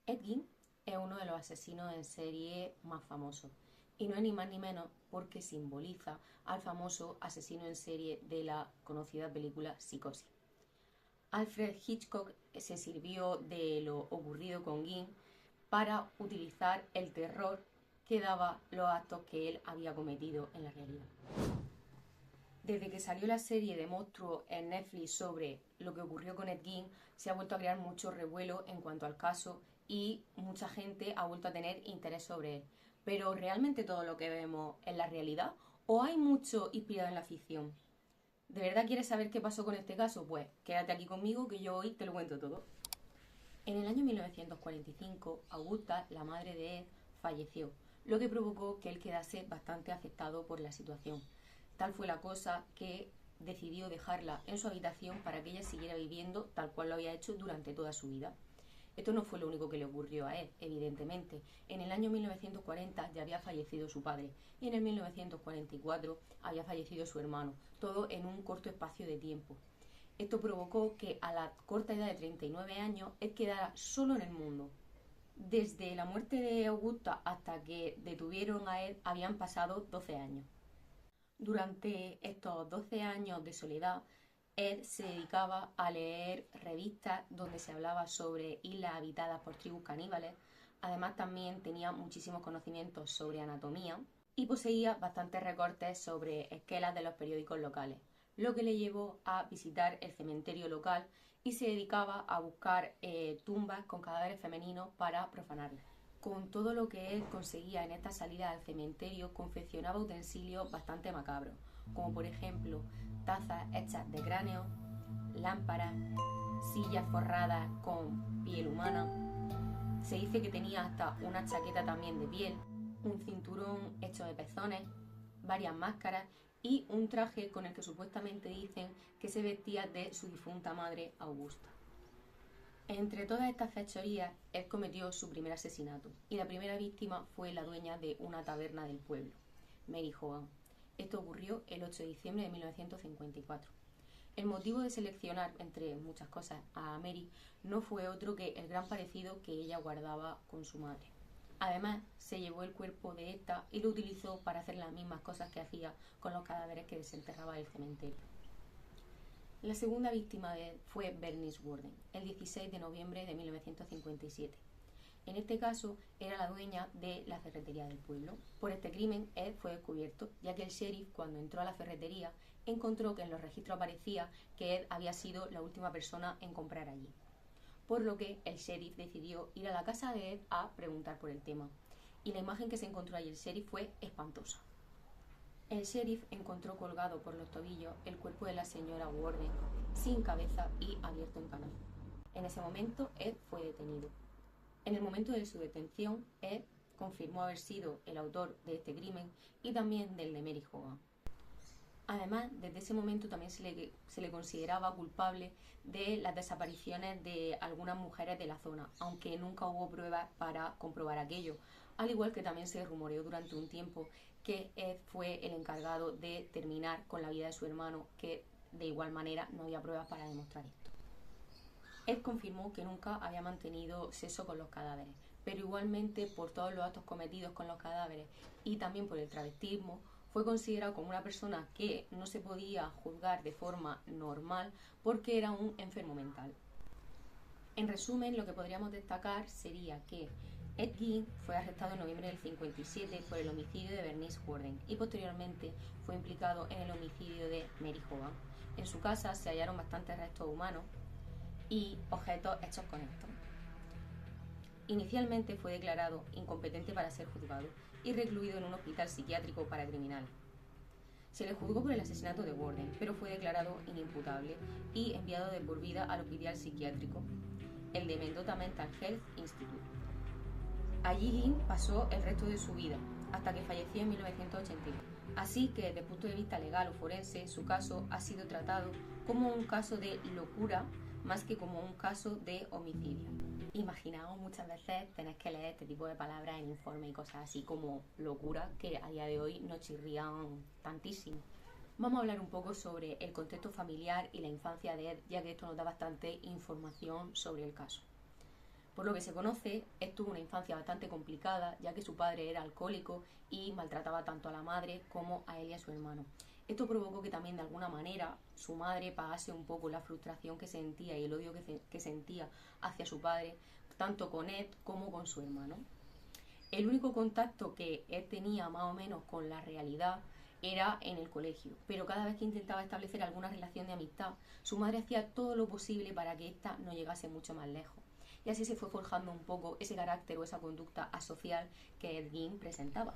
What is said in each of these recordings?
Ed Gein es uno de los asesinos en serie más famosos y no es ni más ni menos porque simboliza al famoso asesino en serie de la conocida película Psicosis. Alfred Hitchcock se sirvió de lo ocurrido con Gein para utilizar el terror que daba los actos que él había cometido en la realidad. Desde que salió la serie de monstruos en Netflix sobre lo que ocurrió con Ed Gein, se ha vuelto a crear mucho revuelo en cuanto al caso y mucha gente ha vuelto a tener interés sobre él. Pero ¿realmente todo lo que vemos es la realidad o hay mucho inspirado en la ficción? ¿De verdad quieres saber qué pasó con este caso? Pues quédate aquí conmigo que yo hoy te lo cuento todo. En el año 1945, Augusta, la madre de Ed, falleció, lo que provocó que él quedase bastante afectado por la situación. Tal fue la cosa que decidió dejarla en su habitación para que ella siguiera viviendo tal cual lo había hecho durante toda su vida. Esto no fue lo único que le ocurrió a Ed, evidentemente. En el año 1940 ya había fallecido su padre y en el 1944 había fallecido su hermano, todo en un corto espacio de tiempo. Esto provocó que a la corta edad de 39 años él quedara solo en el mundo. Desde la muerte de Augusta hasta que detuvieron a Ed habían pasado 12 años. Durante estos 12 años de soledad, Ed se dedicaba a leer revistas donde se hablaba sobre islas habitadas por tribus caníbales. Además, también tenía muchísimos conocimientos sobre anatomía y poseía bastantes recortes sobre esquelas de los periódicos locales, lo que le llevó a visitar el cementerio local y se dedicaba a buscar tumbas con cadáveres femeninos para profanarlas. Con todo lo que él conseguía en esta salida al cementerio, confeccionaba utensilios bastante macabros, como por ejemplo tazas hechas de cráneo, lámparas, sillas forradas con piel humana. Se dice que tenía hasta una chaqueta también de piel, un cinturón hecho de pezones, varias máscaras y un traje con el que supuestamente dicen que se vestía de su difunta madre Augusta. Entre todas estas fechorías, él cometió su primer asesinato y la primera víctima fue la dueña de una taberna del pueblo, Mary Hogan. Esto ocurrió el 8 de diciembre de 1954. El motivo de seleccionar, entre muchas cosas, a Mary no fue otro que el gran parecido que ella guardaba con su madre. Además, se llevó el cuerpo de esta y lo utilizó para hacer las mismas cosas que hacía con los cadáveres que desenterraba del cementerio. La segunda víctima de Ed fue Bernice Worden, el 16 de noviembre de 1957. En este caso, era la dueña de la ferretería del pueblo. Por este crimen, Ed fue descubierto, ya que el sheriff, cuando entró a la ferretería, encontró que en los registros aparecía que Ed había sido la última persona en comprar allí. Por lo que el sheriff decidió ir a la casa de Ed a preguntar por el tema. Y la imagen que se encontró allí el sheriff fue espantosa. El sheriff encontró colgado por los tobillos el cuerpo de la señora Worden, sin cabeza y abierto en canal. En ese momento, Ed fue detenido. En el momento de su detención, Ed confirmó haber sido el autor de este crimen y también del de Mary Hogan. Además, desde ese momento también se le consideraba culpable de las desapariciones de algunas mujeres de la zona, aunque nunca hubo pruebas para comprobar aquello, al igual que también se rumoreó durante un tiempo que Ed fue el encargado de terminar con la vida de su hermano, que de igual manera no había pruebas para demostrar esto. Ed confirmó que nunca había mantenido sexo con los cadáveres, pero igualmente por todos los actos cometidos con los cadáveres y también por el travestismo, fue considerado como una persona que no se podía juzgar de forma normal porque era un enfermo mental. En resumen, lo que podríamos destacar sería que Ed Gein fue arrestado en noviembre del 57 por el homicidio de Bernice Worden y posteriormente fue implicado en el homicidio de Mary Hogan. En su casa se hallaron bastantes restos humanos y objetos hechos con esto. Inicialmente fue declarado incompetente para ser juzgado y recluido en un hospital psiquiátrico para criminales. Se le juzgó por el asesinato de Worden, pero fue declarado inimputable y enviado de por vida al hospital psiquiátrico, el de Mendota Mental Health Institute. Allí Gein pasó el resto de su vida, hasta que falleció en 1982. Así que desde el punto de vista legal o forense, su caso ha sido tratado como un caso de locura más que como un caso de homicidio. Imaginaos muchas veces tener que leer este tipo de palabras en informes y cosas así como locura, que a día de hoy nos chirrían tantísimo. Vamos a hablar un poco sobre el contexto familiar y la infancia de Ed, ya que esto nos da bastante información sobre el caso. Por lo que se conoce, Ed tuvo una infancia bastante complicada, ya que su padre era alcohólico y maltrataba tanto a la madre como a él y a su hermano. Esto provocó que también de alguna manera su madre pagase un poco la frustración que sentía y el odio que sentía hacia su padre, tanto con Ed como con su hermano. El único contacto que Ed tenía más o menos con la realidad era en el colegio, pero cada vez que intentaba establecer alguna relación de amistad, su madre hacía todo lo posible para que ésta no llegase mucho más lejos. Y así se fue forjando un poco ese carácter o esa conducta asocial que Ed Gein presentaba.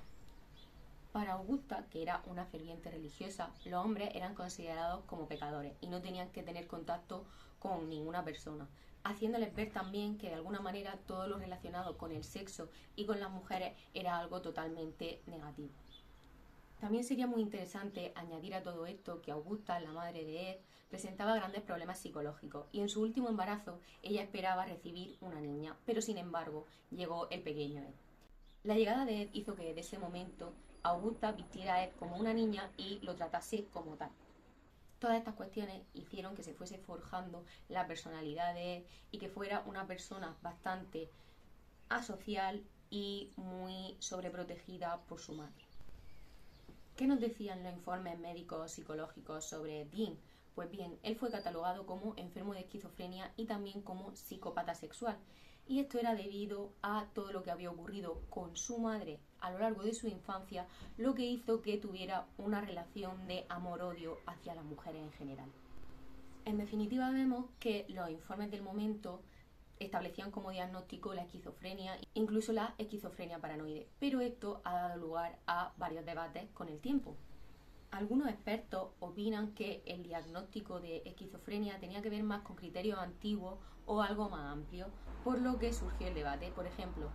Para Augusta, que era una ferviente religiosa, los hombres eran considerados como pecadores y no tenían que tener contacto con ninguna persona, haciéndoles ver también que de alguna manera todo lo relacionado con el sexo y con las mujeres era algo totalmente negativo. También sería muy interesante añadir a todo esto que Augusta, la madre de Ed, presentaba grandes problemas psicológicos y en su último embarazo ella esperaba recibir una niña, pero sin embargo llegó el pequeño Ed. La llegada de Ed hizo que desde ese momento Augusta vistiera a Ed como una niña y lo tratase como tal. Todas estas cuestiones hicieron que se fuese forjando la personalidad de Ed y que fuera una persona bastante asocial y muy sobreprotegida por su madre. ¿Qué nos decían los informes médicos psicológicos sobre Ed Gein? Pues bien, él fue catalogado como enfermo de esquizofrenia y también como psicópata sexual. Y esto era debido a todo lo que había ocurrido con su madre a lo largo de su infancia, lo que hizo que tuviera una relación de amor-odio hacia las mujeres en general. En definitiva, vemos que los informes del momento establecían como diagnóstico la esquizofrenia, incluso la esquizofrenia paranoide, pero esto ha dado lugar a varios debates con el tiempo. Algunos expertos opinan que el diagnóstico de esquizofrenia tenía que ver más con criterios antiguos o algo más amplio, por lo que surgió el debate. Por ejemplo,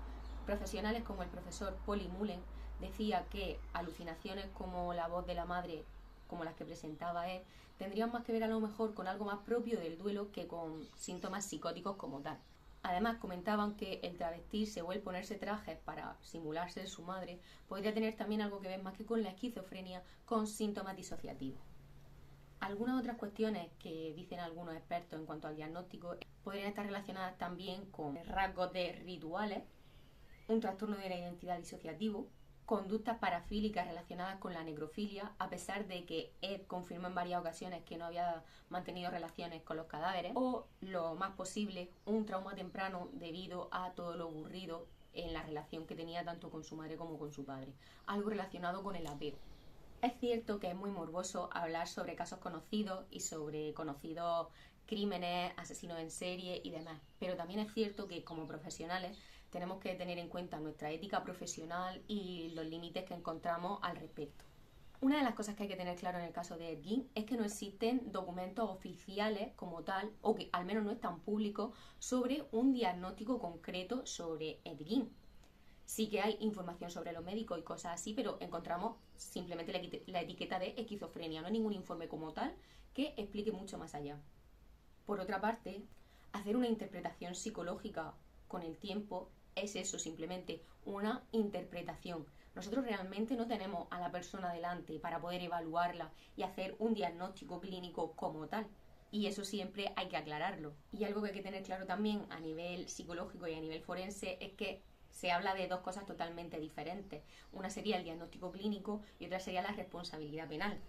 profesionales como el profesor Polly Mullen decía que alucinaciones como la voz de la madre, como las que presentaba él, tendrían más que ver a lo mejor con algo más propio del duelo que con síntomas psicóticos como tal. Además, comentaban que el travestirse o el ponerse trajes para simular ser su madre podría tener también algo que ver más que con la esquizofrenia, con síntomas disociativos. Algunas otras cuestiones que dicen algunos expertos en cuanto al diagnóstico podrían estar relacionadas también con rasgos de rituales, un trastorno de la identidad disociativo, conductas parafílicas relacionadas con la necrofilia, a pesar de que Ed confirmó en varias ocasiones que no había mantenido relaciones con los cadáveres, o, lo más posible, un trauma temprano debido a todo lo ocurrido en la relación que tenía tanto con su madre como con su padre, algo relacionado con el apego. Es cierto que es muy morboso hablar sobre casos conocidos y sobre conocidos crímenes, asesinos en serie y demás, pero también es cierto que como profesionales tenemos que tener en cuenta nuestra ética profesional y los límites que encontramos al respecto. Una de las cosas que hay que tener claro en el caso de Ed Gein es que no existen documentos oficiales como tal, o que al menos no están públicos, sobre un diagnóstico concreto sobre Ed Gein. Sí que hay información sobre los médicos y cosas así, pero encontramos simplemente la etiqueta de esquizofrenia, no hay ningún informe como tal que explique mucho más allá. Por otra parte, hacer una interpretación psicológica con el tiempo es eso, simplemente una interpretación. Nosotros realmente no tenemos a la persona delante para poder evaluarla y hacer un diagnóstico clínico como tal. Y eso siempre hay que aclararlo. Y algo que hay que tener claro también a nivel psicológico y a nivel forense es que se habla de dos cosas totalmente diferentes. Una sería el diagnóstico clínico y otra sería la responsabilidad penal.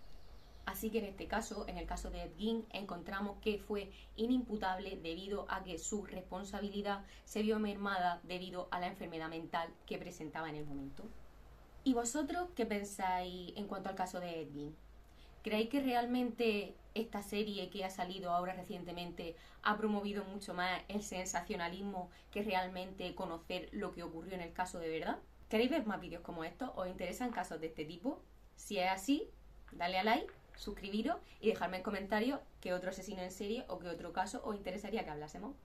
Así que en este caso, en el caso de Ed Gein, encontramos que fue inimputable debido a que su responsabilidad se vio mermada debido a la enfermedad mental que presentaba en el momento. ¿Y vosotros qué pensáis en cuanto al caso de Ed Gein? ¿Creéis que realmente esta serie que ha salido ahora recientemente ha promovido mucho más el sensacionalismo que realmente conocer lo que ocurrió en el caso de verdad? ¿Queréis ver más vídeos como estos? ¿Os interesan casos de este tipo? Si es así, dale a like, suscribiros y dejadme en comentarios qué otro asesino en serie o qué otro caso os interesaría que hablásemos.